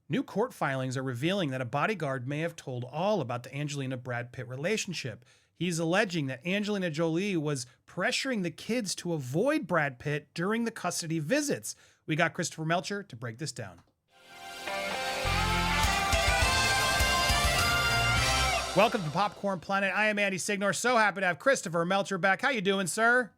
New court filings are revealing that a bodyguard may have told all about the Angelina Brad Pitt relationship. He's alleging that Angelina Jolie was pressuring the kids to avoid Brad Pitt during the custody visits. We got Christopher Melcher to break this down. Welcome to Popcorn Planet. I am Andy Signor. So happy to have Christopher Melcher back. How you doing, sir?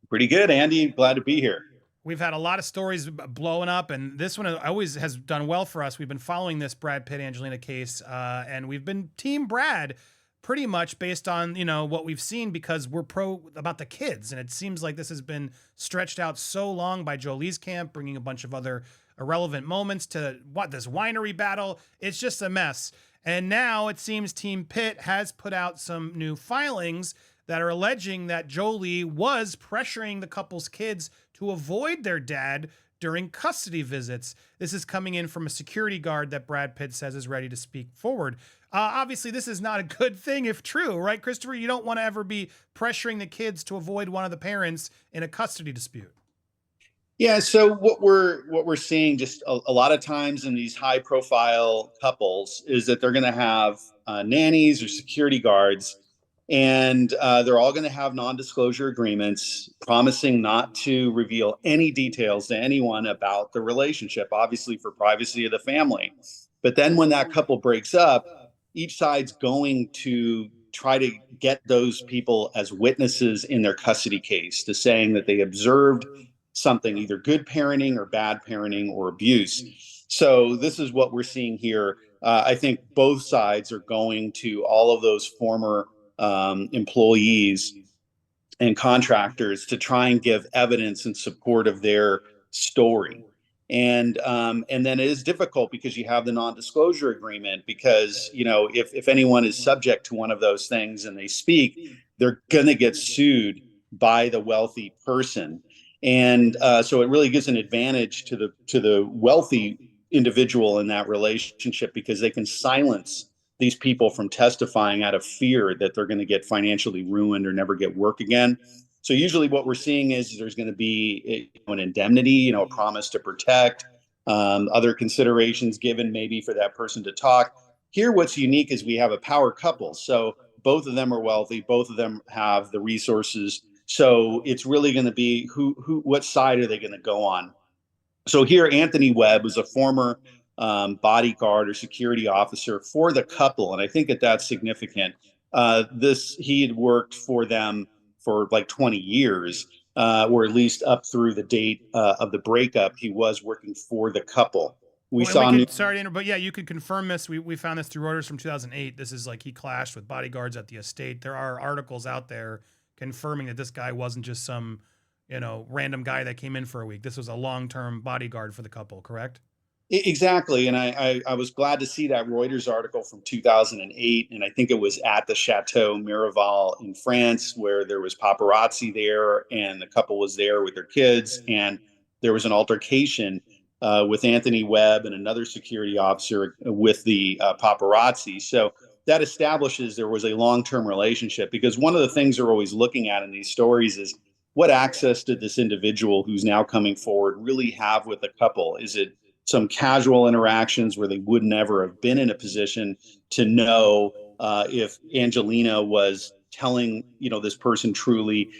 Pretty good, Andy. Glad to be here. We've had a lot of stories blowing up, and this one always has done well for us. We've been following this Brad Pitt Angelina case, and we've been Team Brad pretty much based on what we've seen because we're pro about the kids, and it seems like this has been stretched out so long by Jolie's camp, bringing a bunch of other irrelevant moments to this winery battle. It's just a mess. And now it seems Team Pitt has put out some new filings that are alleging that Jolie was pressuring the couple's kids to avoid their dad during custody visits. This is coming in from a security guard that Brad Pitt says is ready to speak forward. Obviously, this is not a good thing if true, right, Christopher? You don't want to ever be pressuring the kids to avoid one of the parents in a custody dispute. Yeah, so what we're seeing just a lot of times in these high profile couples is that they're going to have nannies or security guards, and they're all going to have non-disclosure agreements promising not to reveal any details to anyone about the relationship, obviously for privacy of the family. But then when that couple breaks up, each side's going to try to get those people as witnesses in their custody case to saying that they observed something, either good parenting or bad parenting or abuse. So this is what we're seeing here. I think both sides are going to all of those former employees and contractors to try and give evidence in support of their story. And then it is difficult because you have the non-disclosure agreement, because if anyone is subject to one of those things and they speak, they're going to get sued by the wealthy person. And so it really gives an advantage to the wealthy individual in that relationship, because they can silence these people from testifying out of fear that they're going to get financially ruined or never get work again. So usually what we're seeing is there's going to be an indemnity, a promise to protect, other considerations given maybe for that person to talk. Here, what's unique is we have a power couple. So both of them are wealthy. Both of them have the resources. So it's really going to be what side are they going to go on? So here, Anthony Webb was a former bodyguard or security officer for the couple, and I think that that's significant. He had worked for them for like 20 years, or at least up through the date of the breakup. He was working for the couple. We Well, and saw new. sorry to interrupt, but yeah, you could confirm this. We found this through Reuters from 2008. This is like he clashed with bodyguards at the estate. There are articles out there confirming that this guy wasn't just some, random guy that came in for a week. This was a long-term bodyguard for the couple, correct? Exactly. And I was glad to see that Reuters article from 2008. And I think it was at the Chateau Miraval in France, where there was paparazzi there and the couple was there with their kids. And there was an altercation with Anthony Webb and another security officer with the paparazzi. So that establishes there was a long-term relationship, because one of the things they're always looking at in these stories is what access did this individual who's now coming forward really have with the couple? Is it some casual interactions where they would never have been in a position to know if Angelina was telling this person truly,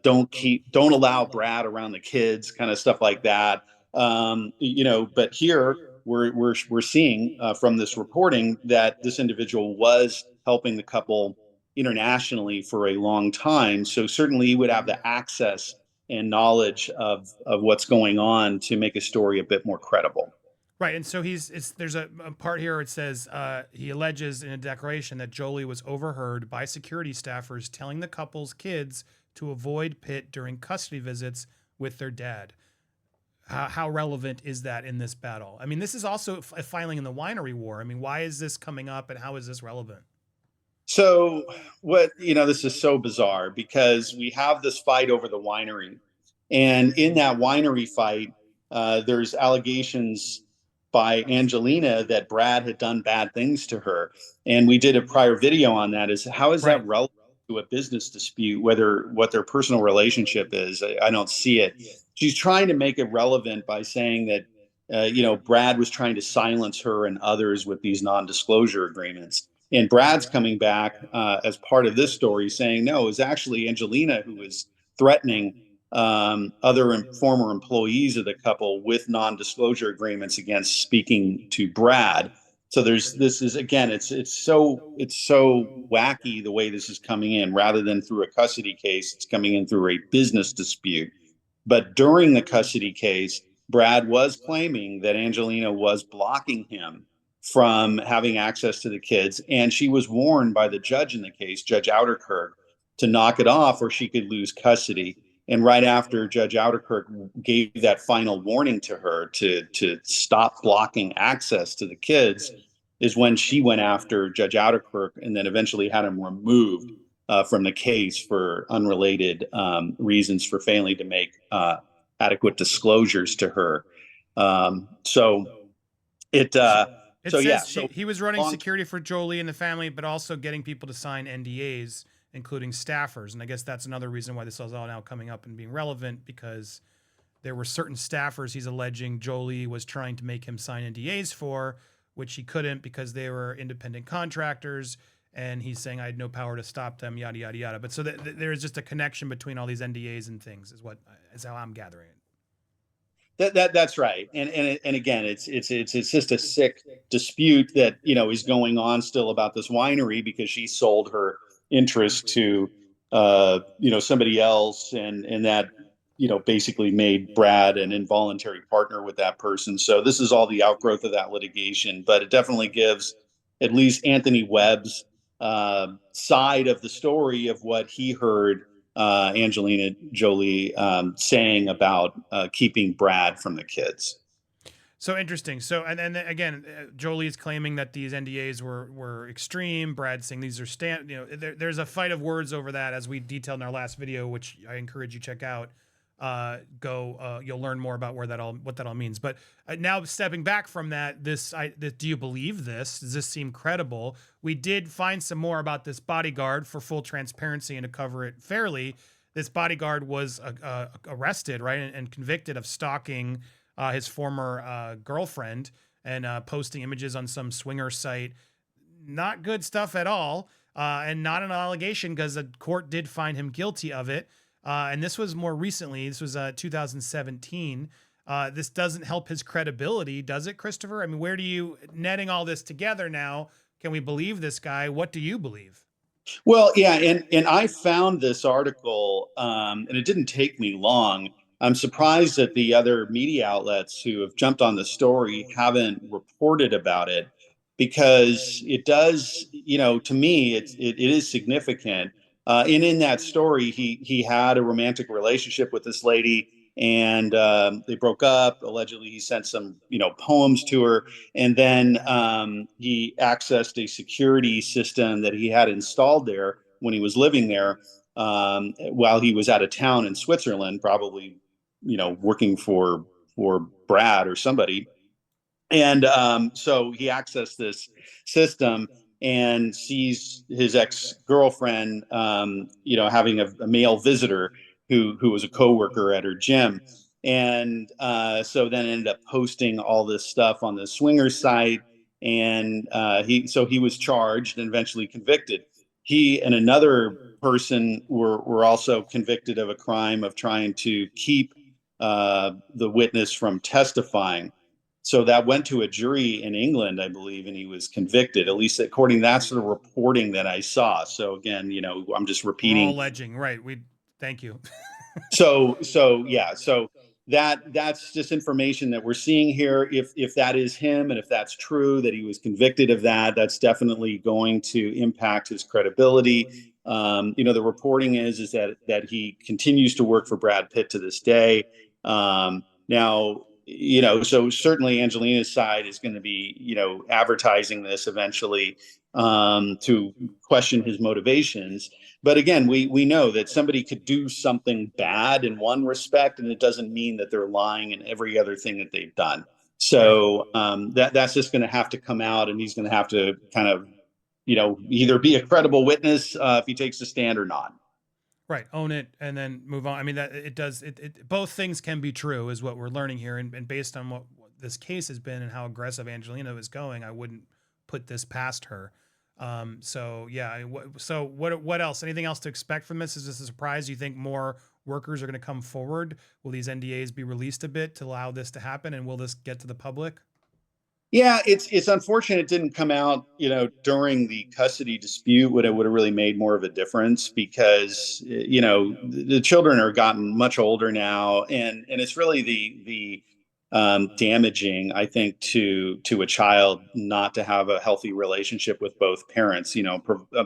don't allow Brad around the kids, kind of stuff like that. But here we're seeing from this reporting that this individual was helping the couple internationally for a long time. So certainly he would have the access and knowledge of what's going on to make a story a bit more credible. Right, and so there's a part here where it says he alleges in a declaration that Jolie was overheard by security staffers telling the couple's kids to avoid Pitt during custody visits with their dad. How relevant is that in this battle? I mean, this is also a filing in the winery war. I mean, why is this coming up, and how is this relevant? So this is so bizarre, because we have this fight over the winery, and in that winery fight, there's allegations by Angelina that Brad had done bad things to her. And we did a prior video on that. Is how is Right. that relevant to a business dispute, whether what their personal relationship is? I don't see it. She's trying to make it relevant by saying that Brad was trying to silence her and others with these non-disclosure agreements. And Brad's coming back as part of this story saying, no, it was actually Angelina who was threatening other former employees of the couple with non-disclosure agreements against speaking to Brad. So this is again, it's so wacky the way this is coming in. Rather than through a custody case, it's coming in through a business dispute. But during the custody case, Brad was claiming that Angelina was blocking him from having access to the kids, and she was warned by the judge in the case, Judge Outerkirk, to knock it off or she could lose custody. And right after Judge Outerkirk gave that final warning to her to stop blocking access to the kids, is when she went after Judge Outerkirk and then eventually had him removed from the case for unrelated reasons for failing to make adequate disclosures to her. So it It so yeah, says so he was running security for Jolie and the family, but also getting people to sign NDAs, including staffers. And I guess that's another reason why this is all now coming up and being relevant, because there were certain staffers he's alleging Jolie was trying to make him sign NDAs for, which he couldn't because they were independent contractors. And he's saying I had no power to stop them, yada, yada, yada. But so there's just a connection between all these NDAs and things is how I'm gathering it. That's right, and again, it's just a sick dispute that is going on still about this winery because she sold her interest to somebody else, and that basically made Brad an involuntary partner with that person. So this is all the outgrowth of that litigation, but it definitely gives at least Anthony Webb's side of the story of what he heard Angelina Jolie saying about keeping Brad from the kids. So interesting. So and then again, Jolie is claiming that these NDAs were extreme. Brad saying these are there's a fight of words over that, as we detailed in our last video, which I encourage you to check out. You'll learn more about what that all means. But now stepping back from that, do you believe this? Does this seem credible? We did find some more about this bodyguard for full transparency and to cover it fairly. This bodyguard was arrested, right, and convicted of stalking his former girlfriend and posting images on some swinger site. Not good stuff at all, and not an allegation because the court did find him guilty of it. And this was more recently. This was 2017. This doesn't help his credibility, does it, Christopher? I mean, where do you, netting all this together now, can we believe this guy? What do you believe? Well, yeah, and I found this article, and it didn't take me long. I'm surprised that the other media outlets who have jumped on the story haven't reported about it, because it does, to me, it is significant. And in that story, he had a romantic relationship with this lady, and they broke up. Allegedly, he sent some poems to her, and then he accessed a security system that he had installed there when he was living there, while he was out of town in Switzerland, probably working for Brad or somebody. And so he accessed this system and sees his ex-girlfriend, having a male visitor who was a coworker at her gym. And so then ended up posting all this stuff on the swinger site. And he was charged and eventually convicted. He and another person were also convicted of a crime of trying to keep the witness from testifying. So that went to a jury in England, I believe, and he was convicted, at least according, that's the reporting that I saw. So again, I'm just repeating. We're all alleging, right? Thank you. So yeah, so that's just information that we're seeing here. If that is him, and if that's true that he was convicted of that, that's definitely going to impact his credibility. The reporting is that he continues to work for Brad Pitt to this day. Now, so certainly Angelina's side is going to be, advertising this eventually to question his motivations. But again, we know that somebody could do something bad in one respect, and it doesn't mean that they're lying in every other thing that they've done. So that's just going to have to come out, and he's going to have to kind of, either be a credible witness if he takes a stand or not. Right. Own it and then move on. I mean, that it does, both things can be true is what we're learning here. And based on what this case has been and how aggressive Angelina is going, I wouldn't put this past her. So yeah. So what else? Anything else to expect from this? Is this a surprise? Do you think more workers are going to come forward? Will these NDAs be released a bit to allow this to happen? And will this get to the public? Yeah, it's unfortunate it didn't come out, during the custody dispute. Would have really made more of a difference, because the children are gotten much older now, and it's really the damaging, I think, to a child not to have a healthy relationship with both parents.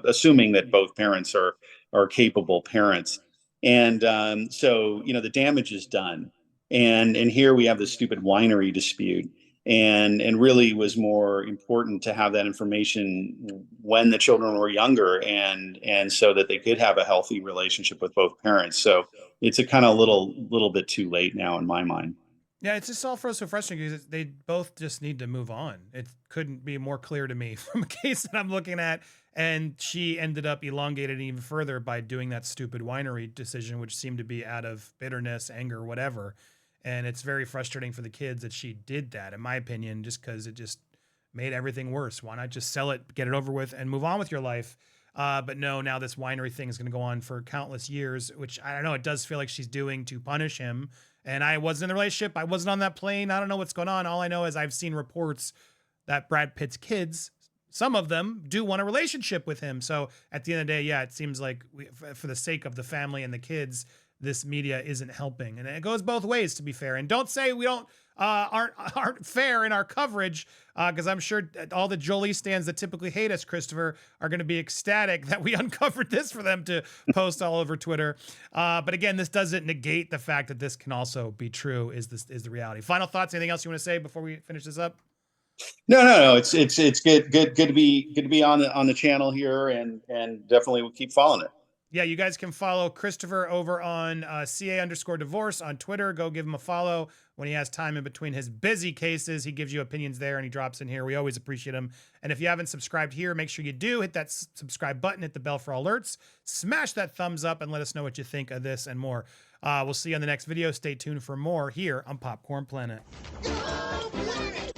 Assuming that both parents are capable parents, and so the damage is done, and here we have this stupid winery dispute, and really was more important to have that information when the children were younger, and so that they could have a healthy relationship with both parents. So it's a kind of little bit too late now in my mind. Yeah, it's just all so frustrating because they both just need to move on. It couldn't be more clear to me from a case that I'm looking at. And she ended up elongated even further by doing that stupid winery decision, which seemed to be out of bitterness, anger, whatever. And it's very frustrating for the kids that she did that, in my opinion, just because it just made everything worse. Why not just sell it, get it over with, and move on with your life? But no, now this winery thing is going to go on for countless years, which I don't know. It does feel like she's doing to punish him. And I wasn't in the relationship. I wasn't on that plane. I don't know what's going on. All I know is I've seen reports that Brad Pitt's kids, some of them, do want a relationship with him. So at the end of the day, yeah, it seems like for the sake of the family and the kids, this media isn't helping, and it goes both ways, to be fair. And don't say we don't aren't fair in our coverage, because I'm sure all the Jolie stands that typically hate us, Christopher, are going to be ecstatic that we uncovered this for them to post all over Twitter. But again, this doesn't negate the fact that this can also be true. Is the reality? Final thoughts? Anything else you want to say before we finish this up? No. It's good to be on the channel here, and definitely we'll keep following it. Yeah, you guys can follow Christopher over on CA_divorce on Twitter. Go give him a follow when he has time in between his busy cases. He gives you opinions there and he drops in here. We always appreciate him. And if you haven't subscribed here, make sure you do. Hit that subscribe button, hit the bell for alerts, smash that thumbs up, and let us know what you think of this and more. We'll see you on the next video. Stay tuned for more here on Popcorn Planet. Go Planet!